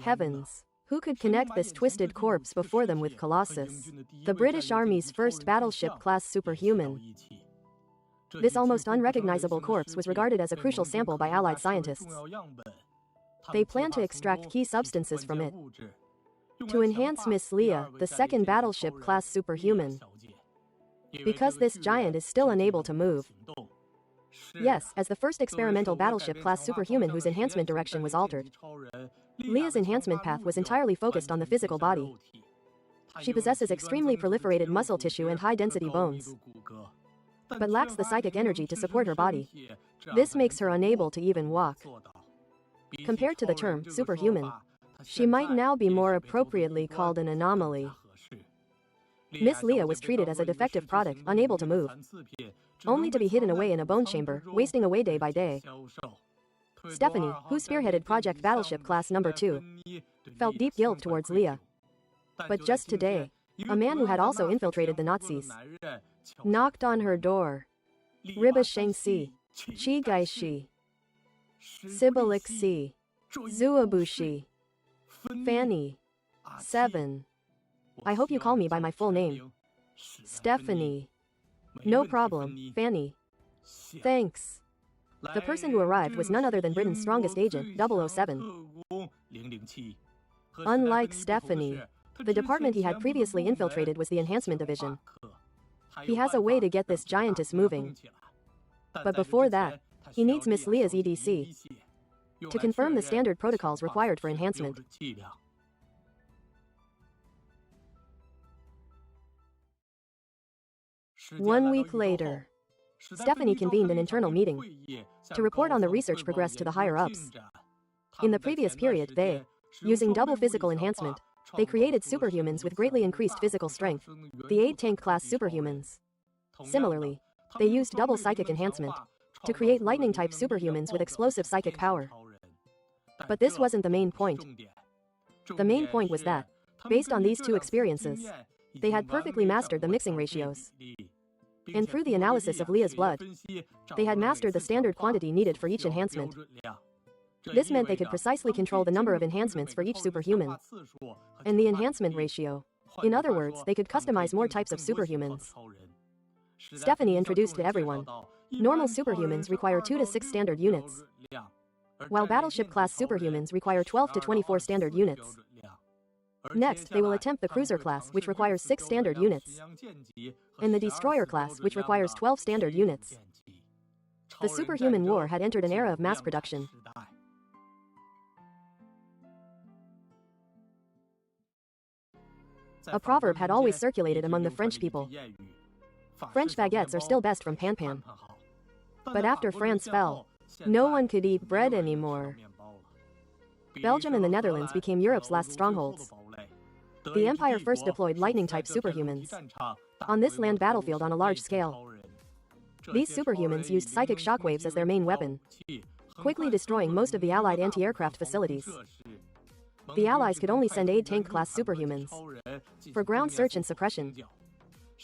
Heavens! Who could connect this twisted corpse before them with Colossus? The British Army's first battleship-class superhuman. This almost unrecognizable corpse was regarded as a crucial sample by Allied scientists. They planned to extract key substances from it to enhance Miss Leah, the second battleship-class superhuman. Because this giant is still unable to move. Yes, as the first experimental battleship-class superhuman whose enhancement direction was altered. Leah's enhancement path was entirely focused on the physical body. She possesses extremely proliferated muscle tissue and high-density bones, but lacks the psychic energy to support her body. This makes her unable to even walk. Compared to the term superhuman, she might now be more appropriately called an anomaly. Miss Leah was treated as a defective product, unable to move, only to be hidden away in a bone chamber, wasting away day by day. Stephanie, who spearheaded Project Battleship Class No. 2, felt deep guilt towards Leah. But just today, a man who had also infiltrated the Nazis knocked on her door. Riba Shengxi, Qi Gaishi, Sibalixi, Zuabushi, Fanny, 7. I hope you call me by my full name. Stephanie. No problem, Fanny. Thanks. The person who arrived was none other than Britain's strongest agent, 007. Unlike Stephanie, the department he had previously infiltrated was the Enhancement Division. He has a way to get this giantess moving. But before that, he needs Miss Leah's EDC to confirm the standard protocols required for enhancement. 1 week later, Stephanie convened an internal meeting to report on the research progress to the higher-ups. In the previous period, they, using double physical enhancement, they created superhumans with greatly increased physical strength, the 8-tank-class superhumans. Similarly, they used double psychic enhancement to create lightning-type superhumans with explosive psychic power. But this wasn't the main point. The main point was that, based on these two experiences, they had perfectly mastered the mixing ratios. And through the analysis of Leah's blood, they had mastered the standard quantity needed for each enhancement. This meant they could precisely control the number of enhancements for each superhuman and the enhancement ratio. In other words, they could customize more types of superhumans. Stephanie introduced to everyone, normal superhumans require 2 to 6 standard units, while battleship-class superhumans require 12 to 24 standard units. Next, they will attempt the cruiser class, which requires 6 standard units, and the destroyer class, which requires 12 standard units. The superhuman war had entered an era of mass production. A proverb had always circulated among the French people. French baguettes are still best from Pan-Pan. But after France fell, no one could eat bread anymore. Belgium and the Netherlands became Europe's last strongholds. The Empire first deployed lightning-type superhumans on this land battlefield on a large scale. These superhumans used psychic shockwaves as their main weapon, quickly destroying most of the Allied anti-aircraft facilities. The Allies could only send 8-tank-class superhumans for ground search and suppression.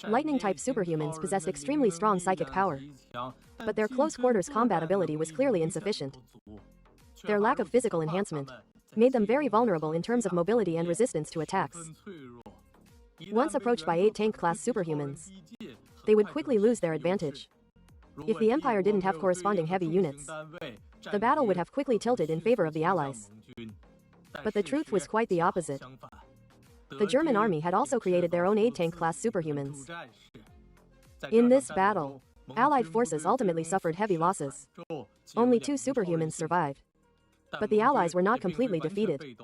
Lightning-type superhumans possessed extremely strong psychic power, but their close-quarters combat ability was clearly insufficient. Their lack of physical enhancement made them very vulnerable in terms of mobility and resistance to attacks. Once approached by 8-tank-class superhumans, they would quickly lose their advantage. If the Empire didn't have corresponding heavy units, the battle would have quickly tilted in favor of the Allies. But the truth was quite the opposite. The German army had also created their own 8-tank-class superhumans. In this battle, Allied forces ultimately suffered heavy losses. Only 2 superhumans survived. But the Allies were not completely defeated.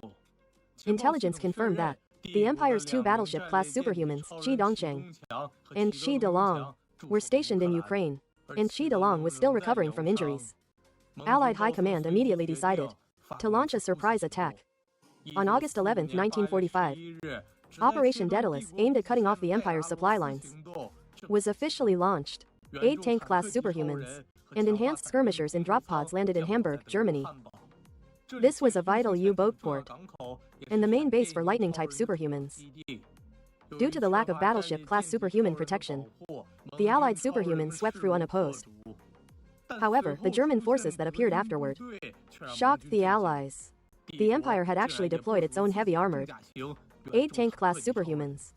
Intelligence confirmed that the Empire's 2 battleship-class superhumans, Qi Dongcheng and Qi Delong, were stationed in Ukraine, and Qi Delong was still recovering from injuries. Allied High Command immediately decided to launch a surprise attack. On August 11, 1945, Operation Daedalus, aimed at cutting off the Empire's supply lines, was officially launched. 8-tank-class superhumans and enhanced skirmishers in drop pods landed in Hamburg, Germany. This was a vital U-boat port and the main base for lightning-type superhumans. Due to the lack of battleship-class superhuman protection, the Allied superhumans swept through unopposed. However, the German forces that appeared afterward shocked the Allies. The Empire had actually deployed its own heavy armored 8-tank-class superhumans.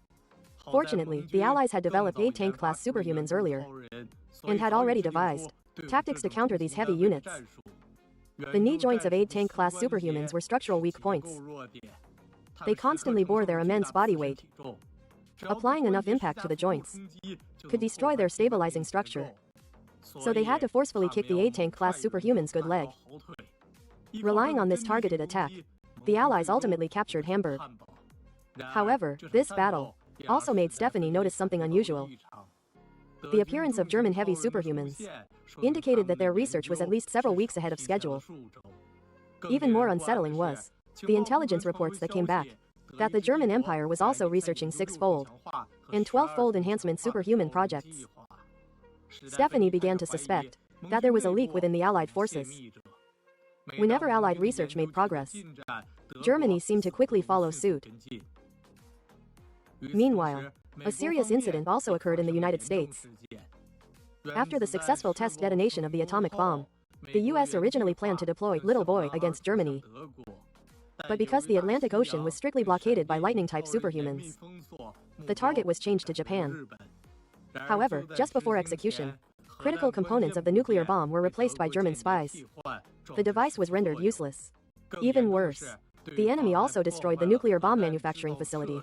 Fortunately, the Allies had developed 8-tank-class superhumans earlier, and had already devised tactics to counter these heavy units. The knee joints of 8-tank-class superhumans were structural weak points. They constantly bore their immense body weight. Applying enough impact to the joints could destroy their stabilizing structure. So they had to forcefully kick the 8-tank-class superhuman's good leg. Relying on this targeted attack, the Allies ultimately captured Hamburg. However, this battle also made Stephanie notice something unusual. The appearance of German heavy superhumans indicated that their research was at least several weeks ahead of schedule. Even more unsettling was the intelligence reports that came back that the German Empire was also researching 6-fold and 12-fold enhancement superhuman projects. Stephanie began to suspect that there was a leak within the Allied forces. Whenever Allied research made progress, Germany seemed to quickly follow suit. Meanwhile, a serious incident also occurred in the United States. After the successful test detonation of the atomic bomb, the US originally planned to deploy Little Boy against Germany. But because the Atlantic Ocean was strictly blockaded by Lightning-type superhumans, the target was changed to Japan. However, just before execution, critical components of the nuclear bomb were replaced by German spies. The device was rendered useless. Even worse, the enemy also destroyed the nuclear bomb manufacturing facility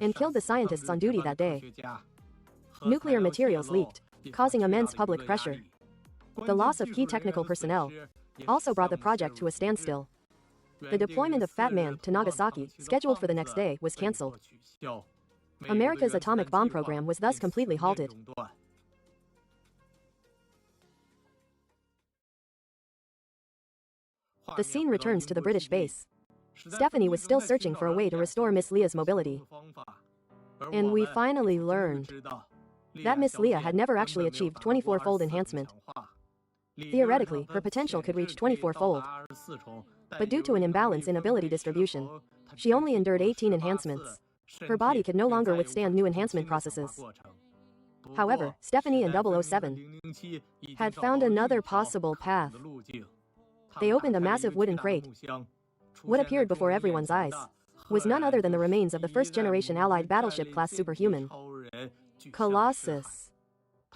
and killed the scientists on duty that day. Nuclear materials leaked, causing immense public pressure. The loss of key technical personnel also brought the project to a standstill. The deployment of Fat Man to Nagasaki, scheduled for the next day, was cancelled. America's atomic bomb program was thus completely halted. The scene returns to the British base. Stephanie was still searching for a way to restore Miss Leah's mobility. And we finally learned that Miss Leah had never actually achieved 24-fold enhancement. Theoretically, her potential could reach 24-fold. But due to an imbalance in ability distribution, she only endured 18 enhancements. Her body could no longer withstand new enhancement processes. However, Stephanie and 007 had found another possible path. They opened a massive wooden crate. What appeared before everyone's eyes was none other than the remains of the first-generation Allied battleship-class superhuman, Colossus.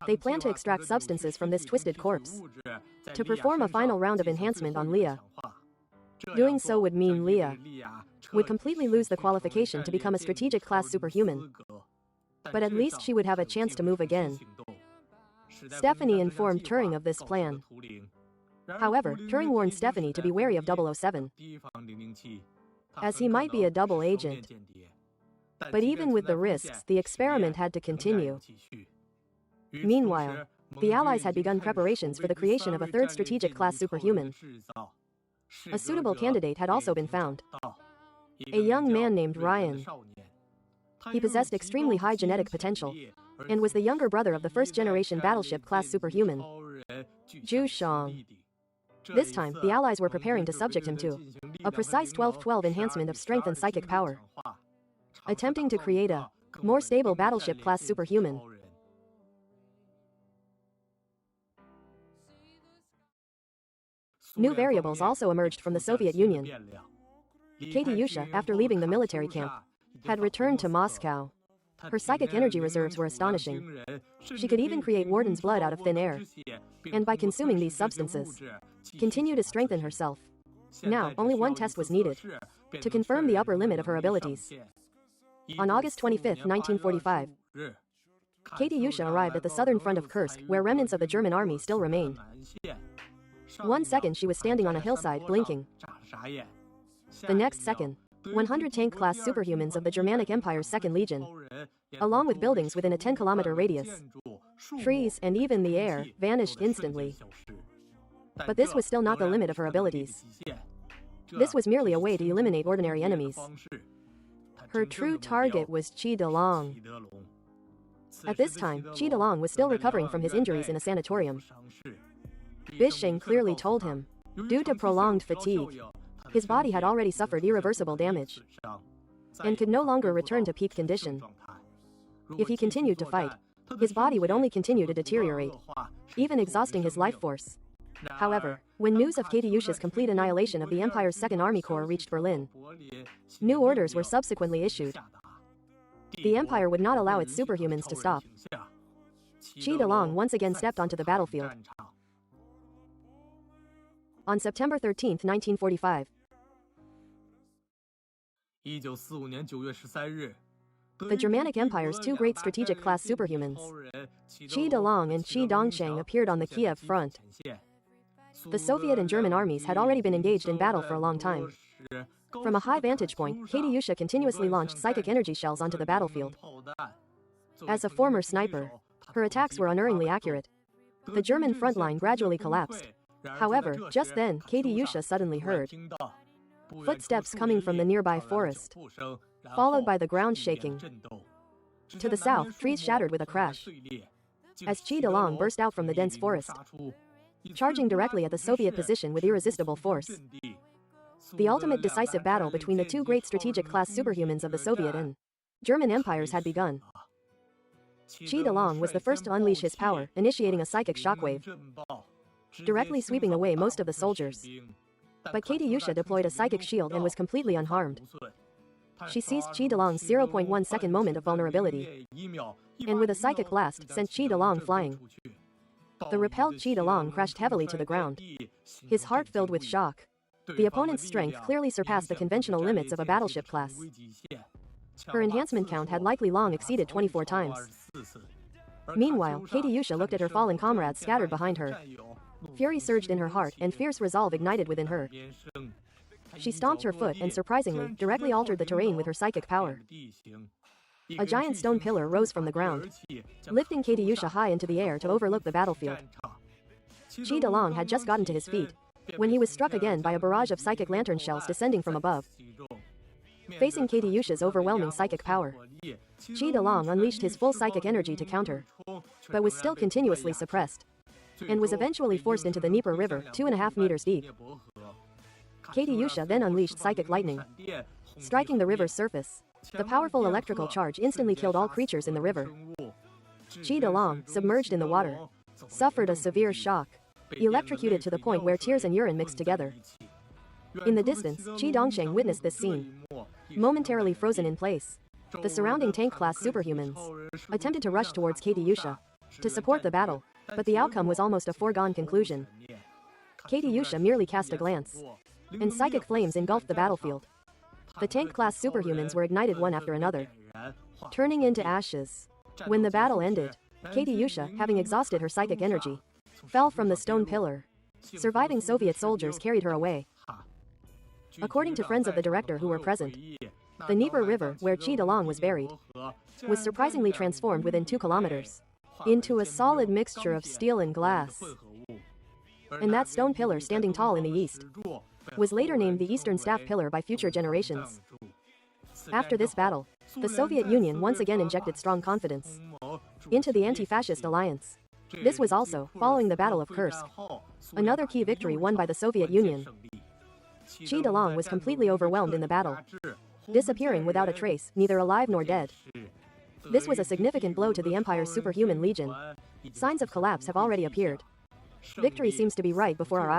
They planned to extract substances from this twisted corpse to perform a final round of enhancement on Leah. Doing so would mean Leah would completely lose the qualification to become a strategic-class superhuman. But at least she would have a chance to move again. Stephanie informed Turing of this plan. However, Turing warned Stephanie to be wary of 007, as he might be a double agent. But even with the risks, the experiment had to continue. Meanwhile, the Allies had begun preparations for the creation of a third strategic-class superhuman. A suitable candidate had also been found. A young man named Ryan. He possessed extremely high genetic potential, and was the younger brother of the first-generation battleship-class superhuman, Zhu Shang. This time, the Allies were preparing to subject him to a precise 12-12 enhancement of strength and psychic power, attempting to create a more stable battleship-class superhuman. New variables also emerged from the Soviet Union. Katyusha, after leaving the military camp, had returned to Moscow. Her psychic energy reserves were astonishing. She could even create Warden's blood out of thin air, and by consuming these substances, continue to strengthen herself. Now, only one test was needed to confirm the upper limit of her abilities. On August 25, 1945, Katyusha arrived at the southern front of Kursk, where remnants of the German army still remained. 1 second she was standing on a hillside, blinking. The next second, 100 tank-class superhumans of the Germanic Empire's 2nd Legion, along with buildings within a 10-kilometer radius, trees, and even the air, vanished instantly. But this was still not the limit of her abilities. This was merely a way to eliminate ordinary enemies. Her true target was Qi Delong. At this time, Qi Delong was still recovering from his injuries in a sanatorium. Bisheng clearly told him, due to prolonged fatigue, his body had already suffered irreversible damage and could no longer return to peak condition. If he continued to fight, his body would only continue to deteriorate, even exhausting his life force. However, when news of Katyusha's complete annihilation of the Empire's Second Army Corps reached Berlin, new orders were subsequently issued. The Empire would not allow its superhumans to stop. Qi Delong once again stepped onto the battlefield. On September 13, 1945, the Germanic Empire's two great strategic-class superhumans, Qi Delong and Qi Dongsheng, appeared on the Kiev front. The Soviet and German armies had already been engaged in battle for a long time. From a high vantage point, Katyusha continuously launched psychic energy shells onto the battlefield. As a former sniper, her attacks were unerringly accurate. The German front line gradually collapsed. However, just then, Katyusha suddenly heard footsteps coming from the nearby forest, followed by the ground shaking. To the south, trees shattered with a crash, as Qi Delong burst out from the dense forest, charging directly at the Soviet position with irresistible force. The ultimate decisive battle between the two great strategic-class superhumans of the Soviet and German empires had begun. Qi Delong was the first to unleash his power, initiating a psychic shockwave, directly sweeping away most of the soldiers. But Katyusha deployed a psychic shield and was completely unharmed. She seized Qi Delong's 0.1 second moment of vulnerability, and with a psychic blast, sent Qi Delong flying. The repelled Qi Delong crashed heavily to the ground, his heart filled with shock. The opponent's strength clearly surpassed the conventional limits of a battleship class. Her enhancement count had likely long exceeded 24 times. Meanwhile, Katyusha looked at her fallen comrades scattered behind her. Fury surged in her heart, and fierce resolve ignited within her. She stomped her foot and, surprisingly, directly altered the terrain with her psychic power. A giant stone pillar rose from the ground, lifting Katyusha high into the air to overlook the battlefield. Qi Delong had just gotten to his feet when he was struck again by a barrage of psychic lantern shells descending from above. Facing Katyusha's overwhelming psychic power, Qi Delong unleashed his full psychic energy to counter, but was still continuously suppressed, and was eventually forced into the Dnieper River, 2.5 meters deep. Katyusha then unleashed psychic lightning, striking the river's surface. The powerful electrical charge instantly killed all creatures in the river. Qi Delong, submerged in the water, suffered a severe shock, electrocuted to the point where tears and urine mixed together. In the distance, Qi Dongsheng witnessed this scene, momentarily frozen in place. The surrounding tank-class superhumans attempted to rush towards Katyusha to support the battle, but the outcome was almost a foregone conclusion. Katyusha merely cast a glance, and psychic flames engulfed the battlefield. The tank-class superhumans were ignited one after another, turning into ashes. When the battle ended, Katyusha, having exhausted her psychic energy, fell from the stone pillar. Surviving Soviet soldiers carried her away. According to friends of the director who were present, the Dnieper River, where Qi Delong was buried, was surprisingly transformed within 2 kilometers into a solid mixture of steel and glass. And that stone pillar standing tall in the east was later named the Eastern Staff Pillar by future generations. After this battle, the Soviet Union once again injected strong confidence into the anti-fascist alliance. This was also following the Battle of Kursk, another key victory won by the Soviet Union. Qi Delong was completely overwhelmed in the battle, disappearing without a trace, neither alive nor dead. This was a significant blow to the Empire's superhuman legion. Signs of collapse have already appeared. Victory seems to be right before our eyes.